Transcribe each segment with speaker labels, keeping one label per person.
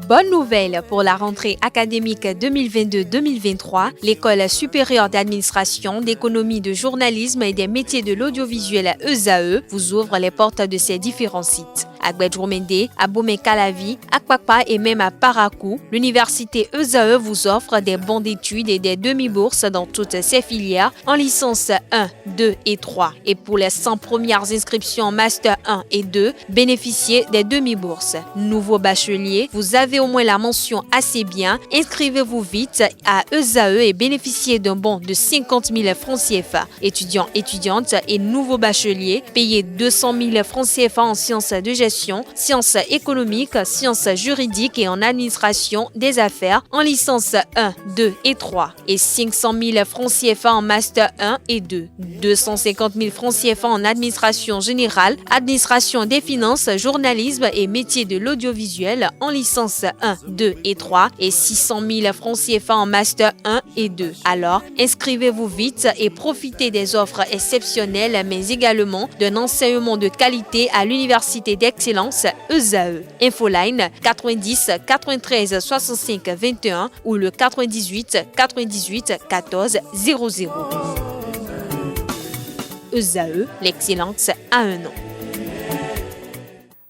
Speaker 1: Bonne nouvelle pour la rentrée académique 2022-2023, l'École supérieure d'administration, d'économie, de journalisme et des métiers de l'audiovisuel ESAE vous ouvre les portes de ses différents sites. À Gbedjomende, à Bomé-Calavi, à Kpakpa et même à Parakou, l'université ESAE vous offre des bons d'études et des demi-bourses dans toutes ses filières en licence 1, 2 et 3. Et pour les 100 premières inscriptions en master 1 et 2, bénéficiez des demi-bourses. Nouveau bachelier, vous avez au moins la mention assez bien. Inscrivez-vous vite à ESAE et bénéficiez d'un bon de 50 000 francs CFA. Étudiants, étudiantes et nouveaux bacheliers, payez 200 000 francs CFA en sciences de gestion, sciences économiques, sciences juridiques et en administration des affaires en licence 1, 2 et 3 et 500 000 francs CFA en master 1 et 2, 250 000 francs CFA en administration générale, administration des finances, journalisme et métiers de l'audiovisuel en licence 1, 2 et 3 et 600 000 francs CFA en master 1 et 2. Alors, inscrivez-vous vite et profitez des offres exceptionnelles mais également d'un enseignement de qualité à l'université d'excellence ESAE. Infoline 90 93 65 21 ou le 98 98 14 00. ESAE, l'excellence à un nom.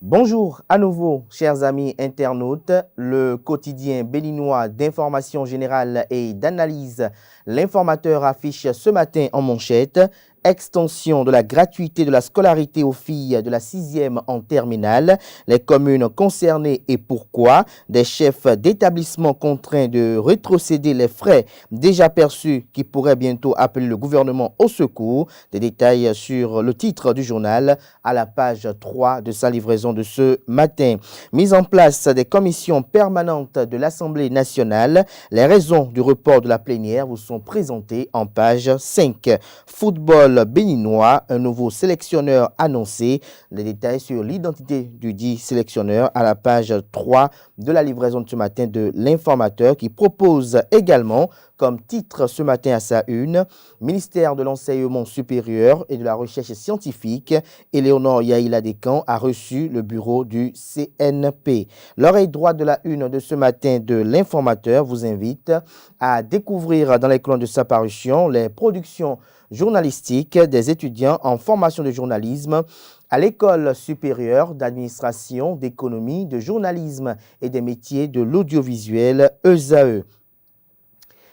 Speaker 2: Bonjour à nouveau, chers amis internautes. Le quotidien béninois d'information générale et d'analyse, l'Informateur affiche ce matin en manchette extension de la gratuité de la scolarité aux filles de la 6e en terminale, les communes concernées et pourquoi, des chefs d'établissement contraints de rétrocéder les frais déjà perçus qui pourraient bientôt appeler le gouvernement au secours. Des détails sur le titre du journal à la page 3 de sa livraison de ce matin. Mise en place des commissions permanentes de l'Assemblée nationale, les raisons du report de la plénière vous sont présentées en page 5. Football béninois, un nouveau sélectionneur annoncé. Les détails sur l'identité du dit sélectionneur à la page 3 de la livraison de ce matin de l'Informateur qui propose également comme titre ce matin à sa une, ministère de l'enseignement supérieur et de la recherche scientifique, Éléonore Yaïla Descamps a reçu le bureau du CNP. L'oreille droite de la une de ce matin de l'Informateur vous invite à découvrir dans les colonnes de sa parution les productions journalistiques des étudiants en formation de journalisme à l'École supérieure d'administration, d'économie, de journalisme et des métiers de l'audiovisuel ESAE.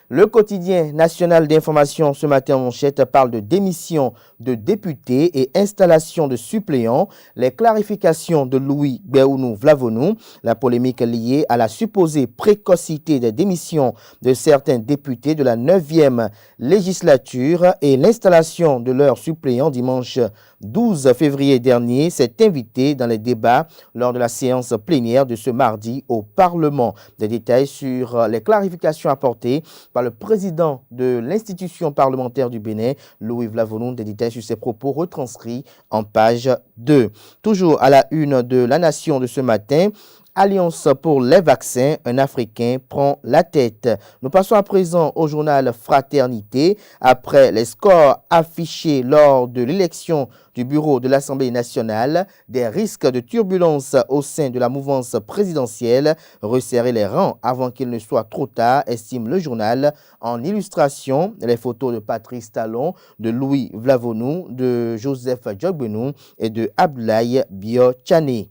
Speaker 2: Le quotidien national d'information ce matin en manchette parle de démission de députés et installation de suppléants, les clarifications de Louis Béounou Vlavonou, la polémique liée à la supposée précocité des démissions de certains députés de la 9e législature et l'installation de leurs suppléants dimanche 12 février dernier s'est invité dans les débats lors de la séance plénière de ce mardi au Parlement. Des détails sur les clarifications apportées par le président de l'institution parlementaire du Bénin, Louis Vlavonou, des détails sur ses propos retranscrits en page 2. Toujours à la une de La Nation de ce matin, Alliance pour les vaccins, un Africain prend la tête. Nous passons à présent au journal Fraternité. Après les scores affichés lors de l'élection du bureau de l'Assemblée nationale, des risques de turbulence au sein de la mouvance présidentielle, resserrer les rangs avant qu'il ne soit trop tard, estime le journal. En illustration, les photos de Patrice Talon, de Louis Vlavonou, de Joseph Djogbenou et de Abdoulaye Bio-Tchané.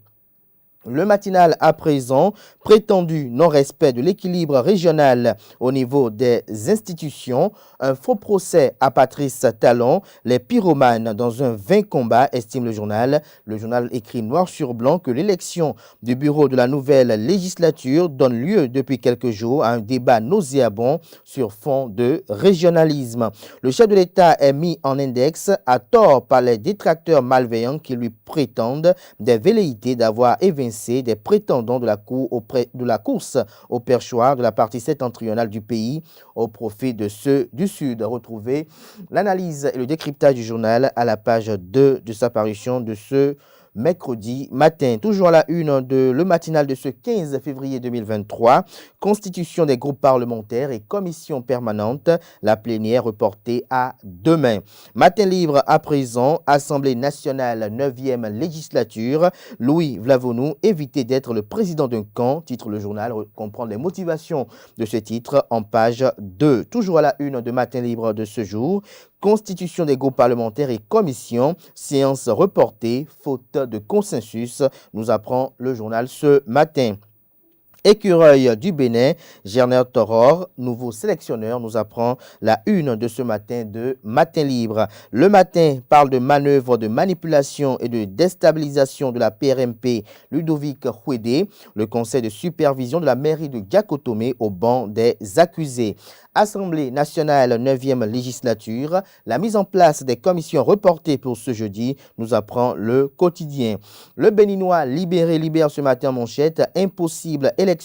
Speaker 2: Le matinal à présent, prétendu non-respect de l'équilibre régional au niveau des institutions, un faux procès à Patrice Talon, les pyromanes dans un vain combat, estime le journal. Le journal écrit noir sur blanc que l'élection du bureau de la nouvelle législature donne lieu depuis quelques jours à un débat nauséabond sur fond de régionalisme. Le chef de l'État est mis en index à tort par les détracteurs malveillants qui lui prétendent des velléités d'avoir évincé des prétendants de la course au perchoir de la partie septentrionale du pays au profit de ceux du Sud. Retrouvez l'analyse et le décryptage du journal à la page 2 de sa parution de ce mercredi matin. Toujours à la une de le matinal de ce 15 février 2023, constitution des groupes parlementaires et commissions permanentes, la plénière reportée à demain. Matin libre à présent, Assemblée nationale 9e législature, Louis Vlavonou évité d'être le président d'un camp, titre le journal, comprendre les motivations de ce titre en page 2. Toujours à la une de Matin libre de ce jour, constitution des groupes parlementaires et commissions, séance reportée, faute de consensus, nous apprend le journal ce matin. Écureuil du Bénin, Gerner Toror, nouveau sélectionneur, nous apprend la une de ce matin de Matin Libre. Le matin parle de manœuvres de manipulation et de déstabilisation de la PRMP Ludovic Houédé, le conseil de supervision de la mairie de Diakotomé au banc des accusés. Assemblée nationale 9e législature, la mise en place des commissions reportées pour ce jeudi, nous apprend le quotidien. Le Béninois libère ce matin en manchette, impossible élection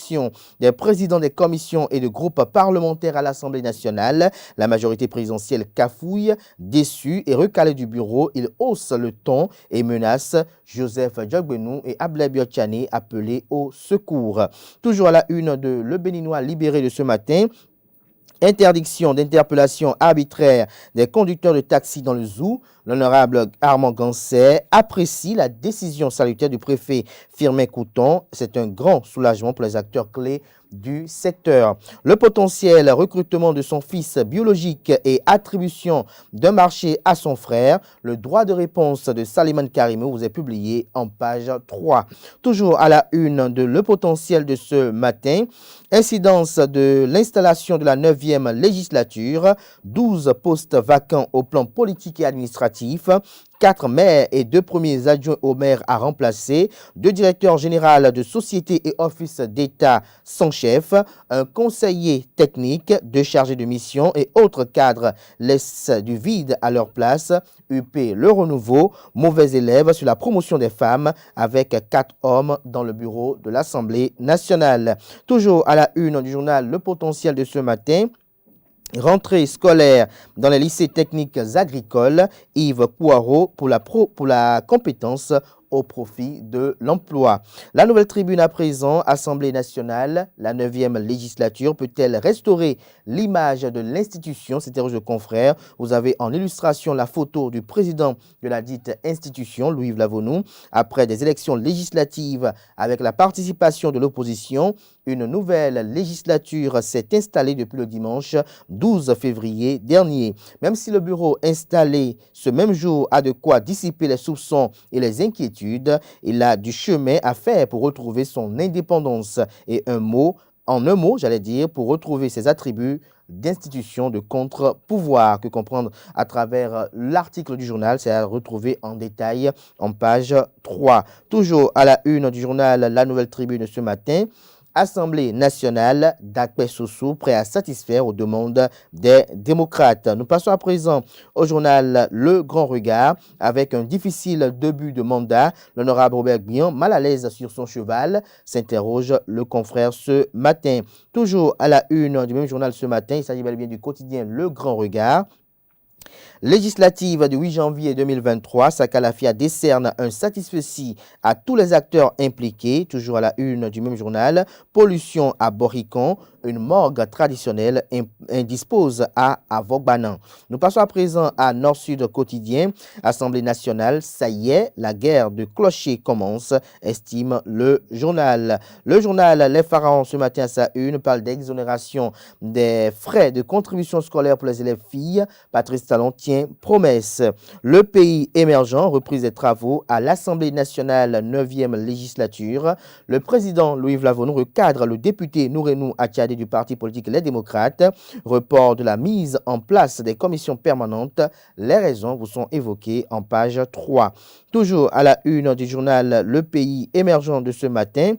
Speaker 2: des présidents des commissions et de groupes parlementaires à l'Assemblée nationale. La majorité présidentielle cafouille, déçue et recalée du bureau. Il hausse le ton et menace Joseph Djogbenou et Ablaye Biotchane appelés au secours. Toujours à la une de Le Béninois libéré de ce matin, interdiction d'interpellation arbitraire des conducteurs de taxi dans le zoo. L'honorable Armand Gansset apprécie la décision salutaire du préfet Firmin Couton. C'est un grand soulagement pour les acteurs clés du secteur. Le potentiel recrutement de son fils biologique et attribution d'un marché à son frère. Le droit de réponse de Saliman Karimou vous est publié en page 3. Toujours à la une de Le Potentiel de ce matin, incidence de l'installation de la 9e législature, 12 postes vacants au plan politique et administratif, 4 maires et 2 premiers adjoints au maire à remplacer, 2 directeurs généraux de sociétés et offices d'État sans chef, un conseiller technique, 2 chargés de mission et autres cadres laissent du vide à leur place. UP Le Renouveau, mauvais élève sur la promotion des femmes avec 4 hommes dans le bureau de l'Assemblée nationale. Toujours à la une du journal Le Potentiel de ce matin, rentrée scolaire dans les lycées techniques agricoles, Yves Kouaro pour la compétence au profit de l'emploi. La Nouvelle Tribune à présent, Assemblée nationale, la 9e législature peut-elle restaurer l'image de l'institution? S'interroge le confrère. Vous avez en illustration la photo du président de la dite institution, Louis Vlavonou. Après des élections législatives avec la participation de l'opposition, une nouvelle législature s'est installée depuis le dimanche 12 février dernier. Même si le bureau installé ce même jour a de quoi dissiper les soupçons et les inquiétudes, il a du chemin à faire pour retrouver son indépendance et en un mot, pour retrouver ses attributs d'institution de contre-pouvoir. Que comprendre à travers l'article du journal, c'est à retrouver en détail en page 3. Toujours à la une du journal La Nouvelle Tribune ce matin, Assemblée nationale, Dakpe Sossou prêt à satisfaire aux demandes des démocrates. Nous passons à présent au journal Le Grand Regard avec un difficile début de mandat. L'honorable Robert Guillon, mal à l'aise sur son cheval, s'interroge le confrère ce matin. Toujours à la une du même journal ce matin, il s'agit bel et bien du quotidien Le Grand Regard. Législative du 8 janvier 2023, Sakalafia décerne un satisfecit à tous les acteurs impliqués, toujours à la une du même journal. Pollution à Boricon, une morgue traditionnelle indispose à Avogbanan. Nous passons à présent à Nord-Sud Quotidien. Assemblée nationale, ça y est, la guerre de clocher commence, estime le journal. Le journal Les Pharaons ce matin à sa une parle d'exonération des frais de contribution scolaire pour les élèves filles. Patrice Talon tient promesse. Le pays émergent, reprise des travaux à l'Assemblée nationale 9e législature. Le président Louis Vlavonou recadre le député Nourenou Achadé du parti politique Les Démocrates. Report de la mise en place des commissions permanentes. Les raisons vous sont évoquées en page 3. Toujours à la une du journal Le Pays émergent de ce matin,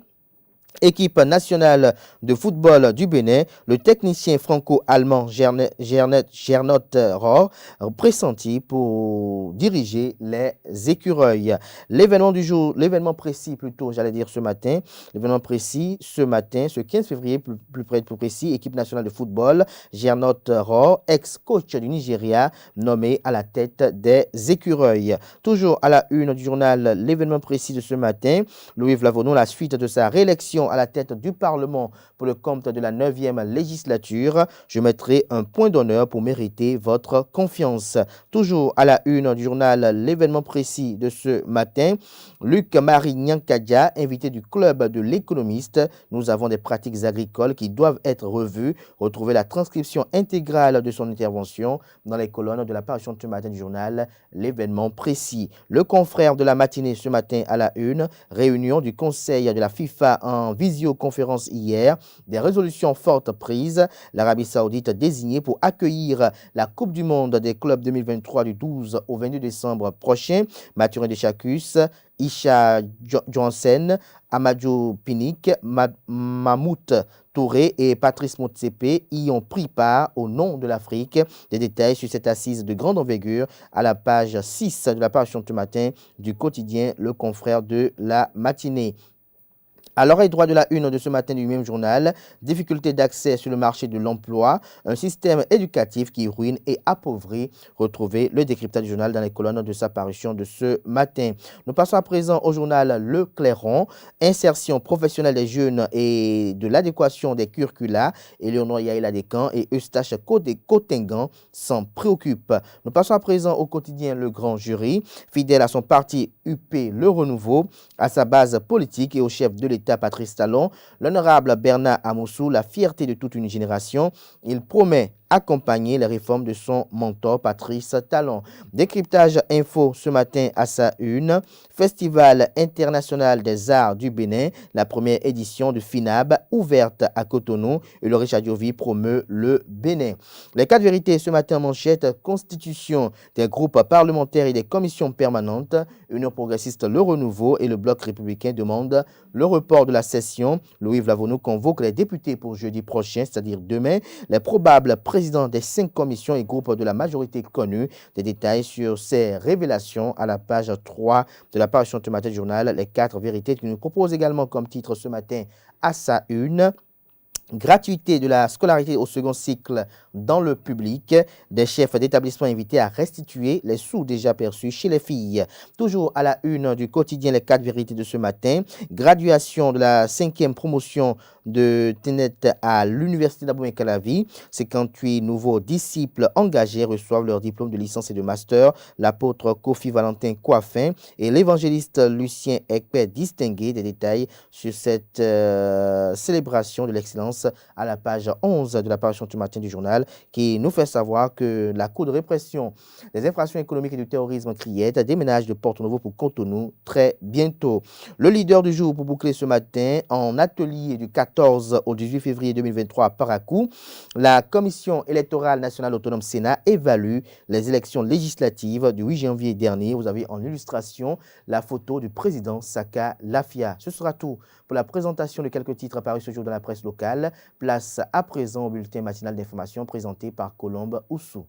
Speaker 2: Équipe nationale de football du Bénin, le technicien franco-allemand Gernot Rohr, pressenti pour diriger les écureuils. L'événement du jour, l'événement précis plutôt, j'allais dire ce matin, l'événement précis ce matin, ce 15 février, plus précis, équipe nationale de football, Gernot Rohr, ex-coach du Nigeria, nommé à la tête des écureuils. Toujours à la une du journal, l'événement précis de ce matin, Louis Vlavono, la suite de sa réélection à la tête du Parlement pour le compte de la 9e législature. Je mettrai un point d'honneur pour mériter votre confiance. Toujours à la une du journal, l'événement précis de ce matin, Luc-Marie Nyankadia, invité du club de l'économiste. Nous avons des pratiques agricoles qui doivent être revues. Retrouvez la transcription intégrale de son intervention dans les colonnes de la parution de ce matin du journal, l'événement précis. Le confrère de la matinée ce matin à la une, réunion du Conseil de la FIFA en visioconférence hier, des résolutions fortes prises, l'Arabie Saoudite désignée pour accueillir la Coupe du Monde des clubs 2023 du 12 au 22 décembre prochain, Mathurin Deschacus, Isha Johansen, Amadou Pinnick, Mahmoud Touré et Patrice Motsepe y ont pris part au nom de l'Afrique. Des détails sur cette assise de grande envergure à la page 6 de la parution de ce matin du quotidien Le Confrère de la matinée. À l'oreille droite de la une de ce matin du même journal, difficulté d'accès sur le marché de l'emploi, un système éducatif qui ruine et appauvrit. Retrouvez le décryptage du journal dans les colonnes de sa parution de ce matin. Nous passons à présent au journal Le Clairon, insertion professionnelle des jeunes et de l'adéquation des curricula. Éléonore Yaïla Descamps et Eustache Cotingan s'en préoccupent. Nous passons à présent au quotidien Le Grand Jury, fidèle à son parti UP Le Renouveau, à sa base politique et au chef de l'État Patrice Talon, l'honorable Bernard Amoussou, la fierté de toute une génération. Il promet accompagner les réformes de son mentor Patrice Talon. Décryptage info ce matin à sa une. Festival international des arts du Bénin, la première édition de FINAB ouverte à Cotonou et le Richardiovi promeut le Bénin. Les 4 vérités ce matin en manchette, constitution des groupes parlementaires et des commissions permanentes, Union progressiste Le Renouveau et le Bloc républicain demandent le report de la session. Louis Vlavono convoque les députés pour jeudi prochain, c'est-à-dire demain. Les probables présidents des 5 commissions et groupes de la majorité connus. Des détails sur ces révélations à la page 3 de la parution de ce matin du journal, les 4 vérités qui nous propose également comme titre ce matin à sa une. Gratuité de la scolarité au second cycle dans le public, des chefs d'établissement invités à restituer les sous déjà perçus chez les filles. Toujours à la une du quotidien Les 4 vérités de ce matin, graduation de la 5e promotion de Tenet à l'université d'Abomey-Calavi. 58 nouveaux disciples engagés reçoivent leur diplôme de licence et de master. L'apôtre Kofi Valentin Coiffin et l'évangéliste Lucien Ekpe distingué. Des détails sur cette célébration de l'excellence à la page 11 de la parution du matin du journal qui nous fait savoir que la Cour de répression des infractions économiques et du terrorisme Criette déménage de Porto-Novo pour Cotonou très bientôt. Le leader du jour pour boucler ce matin en atelier du 14 au 18 février 2023 à Parakou, la Commission électorale nationale autonome Sénat évalue les élections législatives du 8 janvier dernier. Vous avez en illustration la photo du président Saka Lafia. Ce sera tout pour la présentation de quelques titres apparus ce jour dans la presse locale. Place à présent au bulletin matinal d'information présenté par Colombe Oussou.